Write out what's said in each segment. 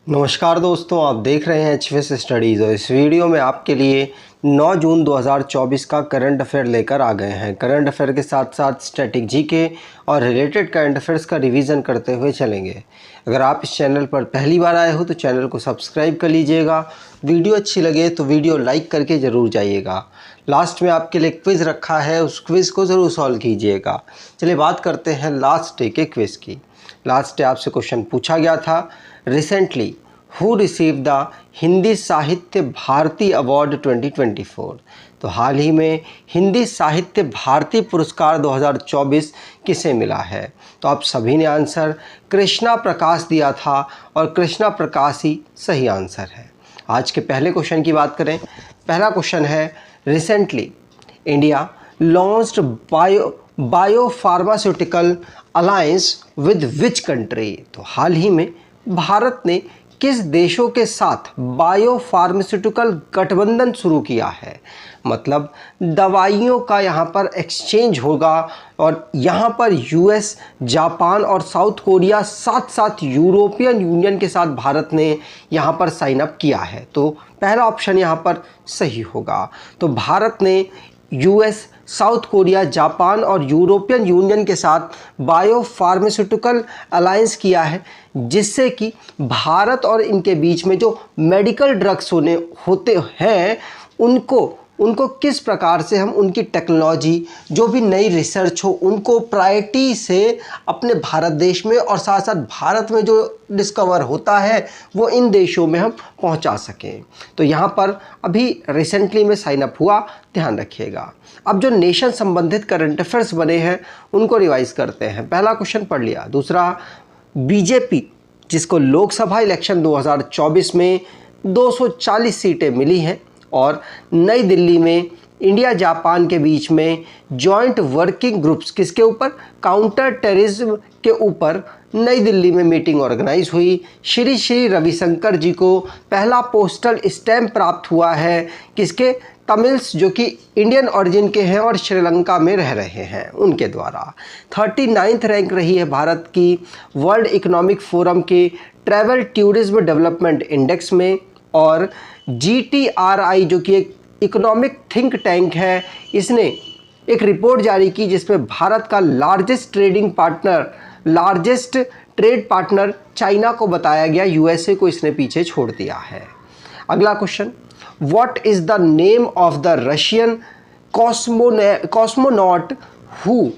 नमस्कार दोस्तों, आप देख रहे हैं एचवीएस स्टडीज़ और इस वीडियो में आपके लिए 9 जून 2024 का करंट अफेयर लेकर आ गए हैं। करंट अफेयर के साथ साथ स्टैटिक जीके और रिलेटेड करंट अफेयर्स का रिवीजन करते हुए चलेंगे। अगर आप इस चैनल पर पहली बार आए हो तो चैनल को सब्सक्राइब कर लीजिएगा। वीडियो अच्छी लगे तो वीडियो लाइक करके ज़रूर जाइएगा। लास्ट में आपके लिए क्विज़ रखा है, उस क्विज़ को ज़रूर सॉल्व कीजिएगा। चलिए बात करते हैं लास्ट डे के क्विज़ की। लास्ट डे आपसे क्वेश्चन पूछा गया था, recently who receive the Hindi साहित्य भारती अवार्ड 2024। तो हाल ही में हिंदी साहित्य भारती पुरस्कार 2024 किसे मिला है? तो आप सभी ने आंसर कृष्णा प्रकाश दिया था और कृष्णा प्रकाश ही सही आंसर है। आज के पहले क्वेश्चन की बात करें। पहला क्वेश्चन है, recently India launched biopharmaceutical alliance with which country. तो हाल ही में भारत ने किस देशों के साथ बायोफार्मास्यूटिकल गठबंधन शुरू किया है? मतलब दवाइयों का यहाँ पर एक्सचेंज होगा और यहाँ पर यूएस, जापान और साउथ कोरिया साथ साथ यूरोपियन यूनियन के साथ भारत ने यहाँ पर साइन अप किया है। तो पहला ऑप्शन यहाँ पर सही होगा। तो भारत ने यूएस, साउथ कोरिया, जापान और यूरोपियन यूनियन के साथ बायोफार्मास्यूटिकल अलायंस किया है, जिससे कि भारत और इनके बीच में जो मेडिकल ड्रग्स होते हैं उनको किस प्रकार से हम उनकी टेक्नोलॉजी, जो भी नई रिसर्च हो, उनको प्रायोरिटी से अपने भारत देश में और साथ साथ भारत में जो डिस्कवर होता है वो इन देशों में हम पहुंचा सकें। तो यहाँ पर अभी रिसेंटली में साइन अप हुआ, ध्यान रखिएगा। अब जो नेशन संबंधित करंट अफेयर्स बने हैं उनको रिवाइज करते हैं। पहला क्वेश्चन पढ़ लिया। दूसरा, बीजेपी जिसको लोकसभा इलेक्शन 2024 में 240 सीटें मिली हैं और नई दिल्ली में इंडिया जापान के बीच में जॉइंट वर्किंग ग्रुप्स किसके ऊपर, काउंटर टेररिज्म के ऊपर नई दिल्ली में मीटिंग ऑर्गेनाइज हुई। श्री श्री रविशंकर जी को पहला पोस्टल स्टैम्प प्राप्त हुआ है, किसके, तमिल्स जो कि इंडियन ओरिजिन के हैं और श्रीलंका में रह रहे हैं, उनके द्वारा। 39th रैंक रही है भारत की वर्ल्ड इकोनॉमिक फोरम के ट्रैवल टूरिज्म डेवलपमेंट इंडेक्स में। और GTRI जो कि एक इकोनॉमिक थिंक टैंक है, इसने एक रिपोर्ट जारी की जिसमें भारत का लार्जेस्ट ट्रेड पार्टनर चाइना को बताया गया, यूएसए को इसने पीछे छोड़ दिया है। अगला question, what is the name of the Russian cosmonaut who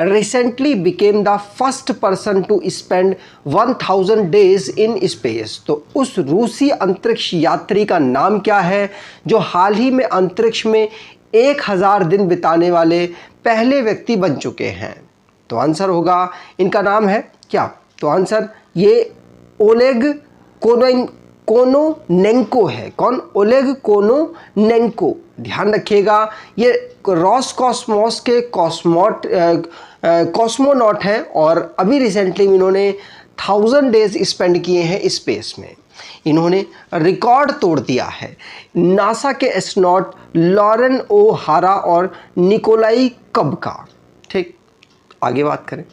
recently became the first person to spend 1000 days in space। तो उस रूसी अंतरिक्ष यात्री का नाम क्या है जो हाल ही में अंतरिक्ष में 1000 दिन बिताने वाले पहले व्यक्ति बन चुके हैं? तो आंसर होगा, इनका नाम है क्या? तो आंसर ये ओलेग कोनोनेंको है। कौन? Oleg Kononenko. ध्यान रखिएगा, ये रॉसकॉस्मोस के कॉस्मोनॉट हैं और अभी रिसेंटली इन्होंने 1000 डेज स्पेंड किए हैं स्पेस में। इन्होंने रिकॉर्ड तोड़ दिया है। नासा के एस्ट्रोनॉट लॉरेन ओ हारा और निकोलाई कब का। ठीक, आगे बात करें।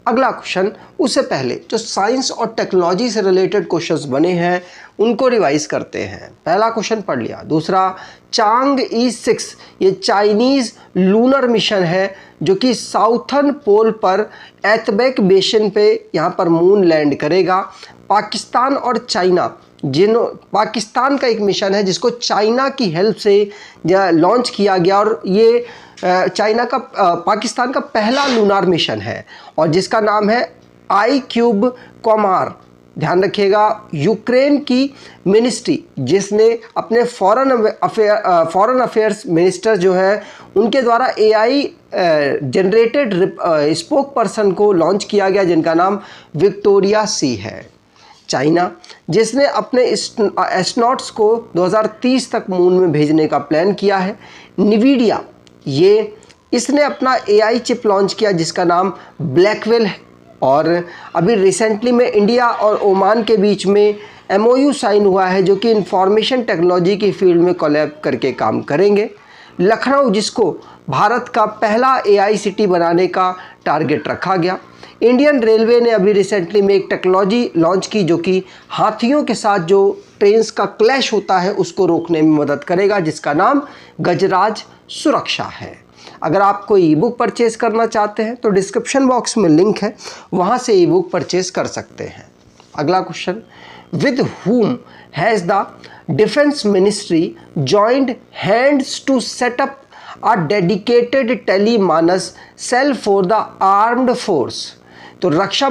अगला क्वेश्चन, उससे पहले जो साइंस और टेक्नोलॉजी से रिलेटेड क्वेश्चंस बने हैं उनको रिवाइज करते हैं। पहला क्वेश्चन पढ़ लिया। दूसरा, चांगई 6 ये चाइनीज़ लूनर मिशन है जो कि साउथर्न पोल पर एतबेक बेसिन पे यहाँ पर मून लैंड करेगा। पाकिस्तान और चाइना पाकिस्तान का एक मिशन है जिसको चाइना की हेल्प से लॉन्च किया गया और ये पाकिस्तान का पहला लूनार मिशन है और जिसका नाम है iCube कॉमार। ध्यान रखिएगा, यूक्रेन की मिनिस्ट्री जिसने अपने फॉरेन अफेयर्स मिनिस्टर जो है उनके द्वारा AI जनरेटेड स्पोक पर्सन को लॉन्च किया गया जिनका नाम विक्टोरिया सी है। चाइना जिसने अपने एस्ट्रोनॉट्स को 2030 तक मून में भेजने का प्लान किया है। निवीडिया इसने अपना AI चिप लॉन्च किया जिसका नाम ब्लैकवेल है। और अभी रिसेंटली में इंडिया और ओमान के बीच में MOU साइन हुआ है जो कि इंफॉर्मेशन टेक्नोलॉजी की फील्ड में कोलैब करके काम करेंगे। लखनऊ जिसको भारत का पहला AI सिटी बनाने का टारगेट रखा गया। इंडियन रेलवे ने अभी रिसेंटली में एक टेक्नोलॉजी लॉन्च की जो कि हाथियों के साथ जो ट्रेन्स का क्लैश होता है उसको रोकने में मदद करेगा, जिसका नाम गजराज सुरक्षा है। अगर आप कोई ई बुक परचेज करना चाहते हैं तो डिस्क्रिप्शन बॉक्स में लिंक है, वहाँ से ई बुक परचेज कर सकते हैं। अगला question, with whom has the Defense Ministry joined hands to set up a dedicated teleमानस cell for the armed force? तो रक्षा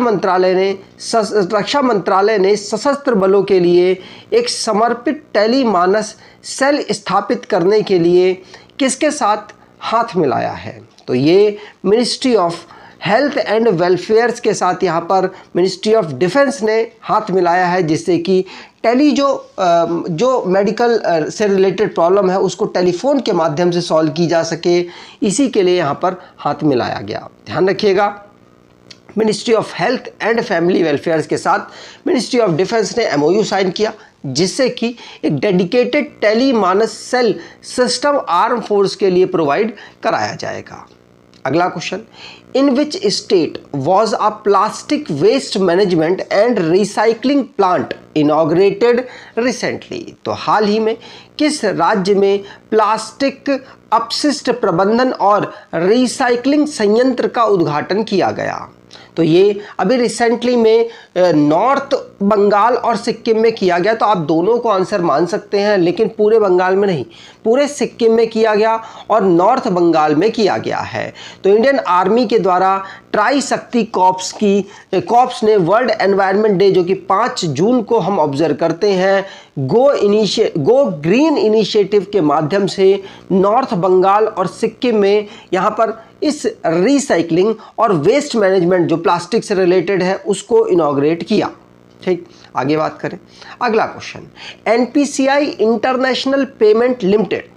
मंत्रालय ने सशस्त्र बलों के लिए एक समर्पित टेलीमानस सेल स्थापित करने के लिए किसके साथ हाथ मिलाया है? तो ये ministry of health and welfare के साथ यहाँ पर मिनिस्ट्री ऑफ डिफेंस ने हाथ मिलाया है, जिससे कि टेली जो मेडिकल से रिलेटेड प्रॉब्लम है उसको टेलीफोन के माध्यम से सॉल्व की जा सके, इसी के लिए यहाँ पर हाथ मिलाया गया। ध्यान रखिएगा, ministry of health and family welfare के साथ मिनिस्ट्री ऑफ डिफेंस ने MOU साइन किया, जिससे कि एक dedicated TeleMANAS cell system arm force के लिए प्रोवाइड कराया जाएगा। अगला question, in which state was a plastic waste management and recycling plant inaugurated recently? तो हाल ही में किस राज्य में प्लास्टिक अपशिष्ट प्रबंधन और रिसाइकलिंग संयंत्र का उद्घाटन किया गया? तो ये अभी रिसेंटली में नॉर्थ बंगाल और सिक्किम में किया गया। तो आप दोनों को आंसर मान सकते हैं, लेकिन पूरे बंगाल में नहीं, पूरे सिक्किम में किया गया और नॉर्थ बंगाल में किया गया है। तो इंडियन आर्मी के द्वारा ट्राई शक्ति कॉर्प्स ने वर्ल्ड एनवायरनमेंट डे जो कि 5 जून को हम ऑब्जर्व करते हैं, गो ग्रीन इनिशिएटिव के माध्यम से नॉर्थ बंगाल और सिक्किम में यहाँ पर इस रिसाइकलिंग और वेस्ट मैनेजमेंट जो प्लास्टिक से रिलेटेड है उसको इनॉग्रेट किया। ठीक, आगे बात करें। अगला question, NPCI international payment limited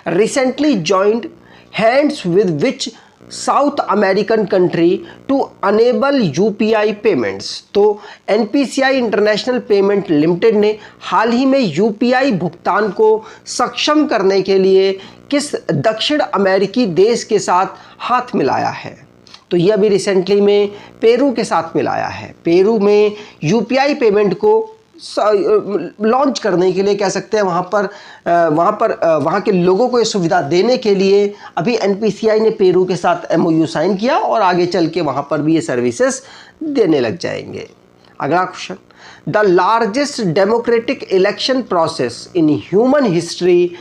recently joined hands with which South American country to enable UPI payments? तो NPCI इंटरनेशनल पेमेंट लिमिटेड ने हाल ही में UPI भुगतान को सक्षम करने के लिए किस दक्षिण अमेरिकी देश के साथ हाथ मिलाया है? तो ये अभी रिसेंटली में पेरू के साथ मिलाया है। पेरू में UPI पेमेंट को लॉन्च करने के लिए कह सकते हैं, वहाँ के लोगों को ये सुविधा देने के लिए अभी NPCI ने पेरू के साथ MOU साइन किया और आगे चल के वहाँ पर भी ये सर्विसेज देने लग जाएंगे। अगला question, the largest democratic election process in human history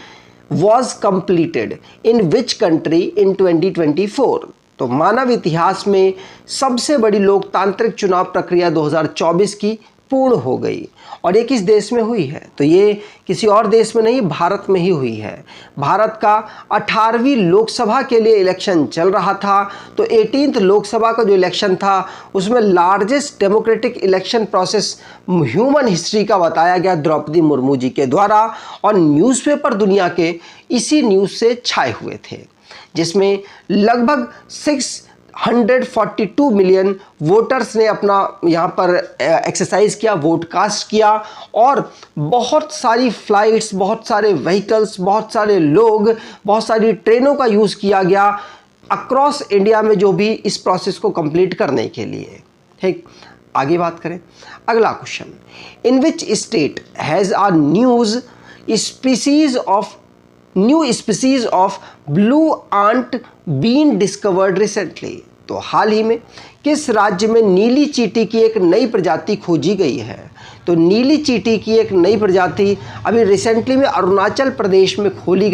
was completed in which country in 2024? तो मानव इतिहास में सबसे बड़ी लोकतांत्रिक चुनाव प्रक्रिया 2024 की पूर्ण हो गई, और ये किस देश में हुई है? तो ये किसी और देश में नहीं, भारत में ही हुई है। भारत का 18वीं लोकसभा के लिए इलेक्शन चल रहा था, तो 18th लोकसभा का जो इलेक्शन था उसमें largest democratic election process human history का बताया गया द्रौपदी मुर्मू जी के द्वारा, और न्यूज़पेपर दुनिया के इसी न्यूज़ से छाए हुए थे, जिसमें लगभग 642 मिलियन वोटर्स ने अपना यहाँ पर एक्सरसाइज किया, वोट कास्ट किया, और बहुत सारी फ्लाइट्स, बहुत सारे व्हीकल्स, बहुत सारे लोग, बहुत सारी ट्रेनों का यूज़ किया गया अक्रॉस इंडिया में, जो भी इस प्रोसेस को कंप्लीट करने के लिए। ठीक, आगे बात करें। अगला question, in which state has a new species of blue ant been discovered recently? तो हाल ही में किस राज्य में नीली चींटी की एक नई प्रजाति खोजी गई है? तो नीली चींटी की एक नई प्रजाति अभी रिसेंटली में अरुणाचल प्रदेश में खोजी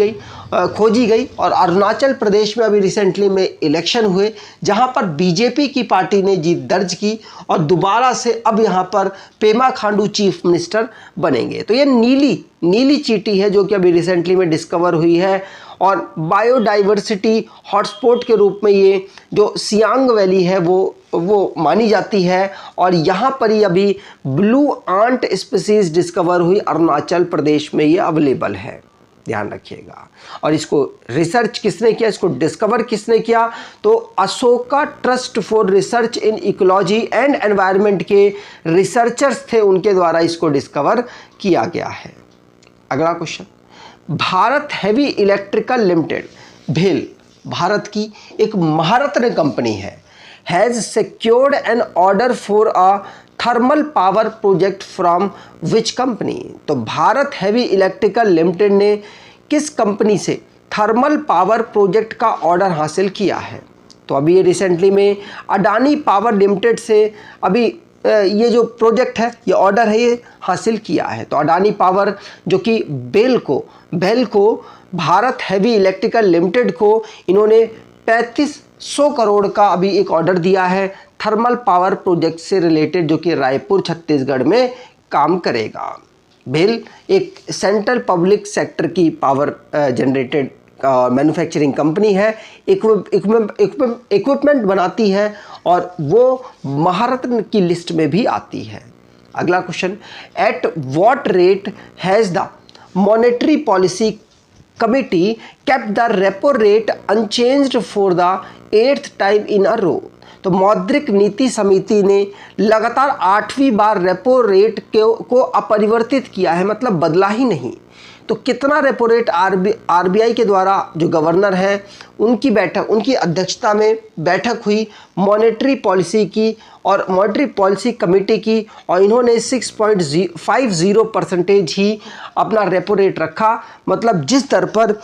गई, और अरुणाचल प्रदेश में अभी रिसेंटली में इलेक्शन हुए, जहां पर बीजेपी की पार्टी ने जीत दर्ज की और दोबारा से अब यहां पर पेमा खांडू चीफ मिनिस्टर बनेंगे। तो ये नीली चींटी है जो कि अभी रिसेंटली में डिस्कवर हुई है, और बायोडाइवर्सिटी हॉटस्पॉट के रूप में ये जो सियांग वैली है वो मानी जाती है, और यहाँ पर ही अभी ब्लू आंट स्पीसीज डिस्कवर हुई, अरुणाचल प्रदेश में ये अवेलेबल है, ध्यान रखिएगा। और इसको रिसर्च किसने किया, इसको डिस्कवर किसने किया? तो Ashoka trust for research in ecology and environment के रिसर्चर्स थे, उनके द्वारा इसको डिस्कवर किया गया है। अगला question, Bharat heavy electrical limited भेल भारत की एक महारत्न कंपनी है, has secured an order for a thermal power project from which company. तो भारत हेवी इलेक्ट्रिकल लिमिटेड ने किस कंपनी से थर्मल पावर प्रोजेक्ट का ऑर्डर हासिल किया है। तो अभी ये रिसेंटली में अडानी पावर लिमिटेड से अभी ये जो प्रोजेक्ट है, ये ऑर्डर है, ये हासिल किया है। तो अडानी पावर जो कि बेल को भारत हेवी इलेक्ट्रिकल लिमिटेड को इन्होंने 3500 करोड़ का अभी एक ऑर्डर दिया है थर्मल पावर प्रोजेक्ट से रिलेटेड, जो कि रायपुर छत्तीसगढ़ में काम करेगा। बेल एक सेंट्रल पब्लिक सेक्टर की पावर जनरेटेड मैन्युफैक्चरिंग कंपनी है, इक्विपमेंट बनाती है और वो महारत्न की लिस्ट में भी आती है। अगला question, at what rate has the monetary policy committee kept the repo rate unchanged for the 8th time in a row. तो मौद्रिक नीति समिति ने लगातार 8वीं बार रेपो रेट को अपरिवर्तित किया है, मतलब बदला ही नहीं। तो कितना रेपो रेट आरबीआई के द्वारा जो गवर्नर है उनकी अध्यक्षता में बैठक हुई मॉनेटरी पॉलिसी की और मॉनेटरी पॉलिसी कमेटी की, और इन्होंने 6.50% ही अपना रेपो रेट रखा। मतलब जिस दर पर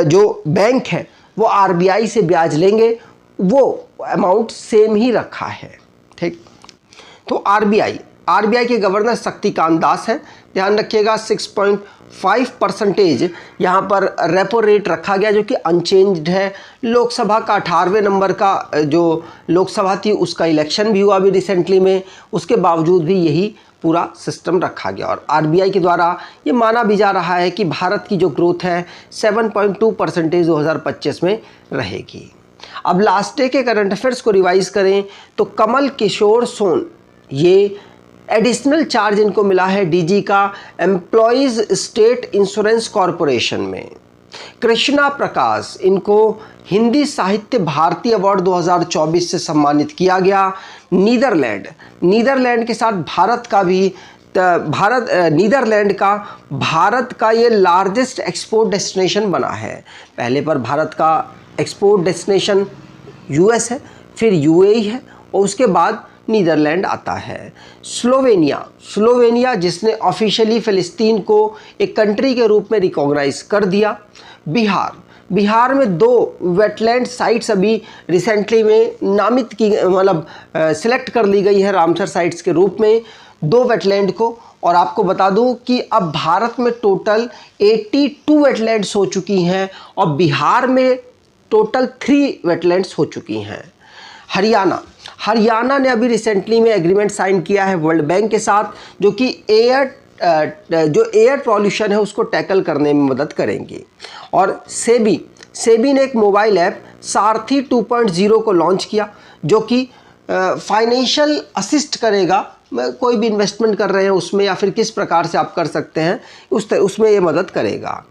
जो बैंक है वो आरबीआई से ब्याज लेंगे वो अमाउंट सेम ही रखा है। ठीक, तो आरबीआई के गवर्नर शक्तिकांत दास हैं। ध्यान रखिएगा 6.5% यहाँ पर रेपो रेट रखा गया, जो कि अनचेंज्ड है। लोकसभा का 18वें नंबर का जो लोकसभा थी उसका इलेक्शन भी हुआ अभी रिसेंटली में, उसके बावजूद भी यही पूरा सिस्टम रखा गया। और आरबीआई के द्वारा ये माना भी जा रहा है कि भारत की जो ग्रोथ है 7.2% 2025 में रहेगी। अब लास्ट डे के करंट अफेयर्स को रिवाइज करें तो कमल किशोर सोन, ये एडिशनल चार्ज इनको मिला है डीजी का एम्प्लॉयज़ स्टेट इंश्योरेंस कॉरपोरेशन में। कृष्णा प्रकाश, इनको हिंदी साहित्य भारती अवार्ड 2024 से सम्मानित किया गया। नीदरलैंड के साथ नीदरलैंड का भारत का ये लार्जेस्ट एक्सपोर्ट डेस्टिनेशन बना है। पहले पर भारत का एक्सपोर्ट डेस्टिनेशन यूएस है, फिर यूएई है और उसके बाद नीदरलैंड आता है। स्लोवेनिया जिसने ऑफिशियली फ़िलिस्तीन को एक कंट्री के रूप में रिकॉग्नाइज कर दिया। बिहार में 2 वेटलैंड साइट्स अभी रिसेंटली में नामित की सिलेक्ट कर ली गई है रामसर साइट्स के रूप में 2 वेटलैंड को। और आपको बता दूं कि अब भारत में टोटल 82 वेटलैंड्स हो चुकी हैं और बिहार में टोटल 3 वेटलैंड्स हो चुकी हैं। हरियाणा ने अभी रिसेंटली में एग्रीमेंट साइन किया है वर्ल्ड बैंक के साथ, जो कि एयर पॉल्यूशन है उसको टैकल करने में मदद करेंगी। और सेबी ने एक मोबाइल ऐप सारथी 2.0 को लॉन्च किया, जो कि फाइनेंशियल असिस्ट करेगा, कोई भी इन्वेस्टमेंट कर रहे हैं उसमें या फिर किस प्रकार से आप कर सकते हैं उसमें ये मदद करेगा।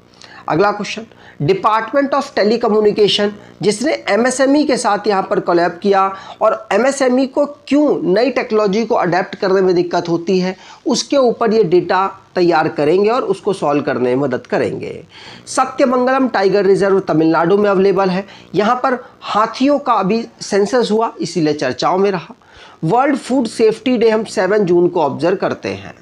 अगला क्वेश्चन, डिपार्टमेंट ऑफ टेलीकम्युनिकेशन जिसने एमएसएमई के साथ यहाँ पर कोलैब किया, और एमएसएमई को क्यों नई टेक्नोलॉजी को अडेप्ट करने में दिक्कत होती है उसके ऊपर ये डेटा तैयार करेंगे और उसको सॉल्व करने में मदद करेंगे। सत्यमंगलम टाइगर रिजर्व तमिलनाडु में अवेलेबल है। यहाँ पर हाथियों का अभी सेंसस हुआ, इसीलिए चर्चाओं में रहा। वर्ल्ड फूड सेफ्टी डे हम 7 जून को ऑब्जर्व करते हैं।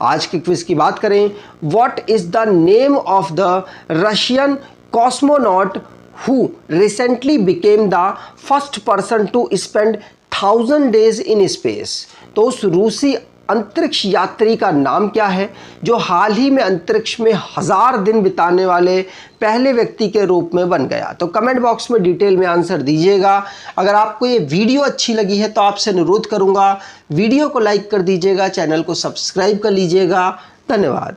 आज के क्विज की बात करें, what is the name of the Russian cosmonaut who recently became the first person to spend 1000 days in space. तो उस रूसी अंतरिक्ष यात्री का नाम क्या है जो हाल ही में अंतरिक्ष में 1000 दिन बिताने वाले पहले व्यक्ति के रूप में बन गया। तो कमेंट बॉक्स में डिटेल में आंसर दीजिएगा। अगर आपको ये वीडियो अच्छी लगी है तो आपसे अनुरोध करूंगा वीडियो को लाइक कर दीजिएगा, चैनल को सब्सक्राइब कर लीजिएगा। धन्यवाद।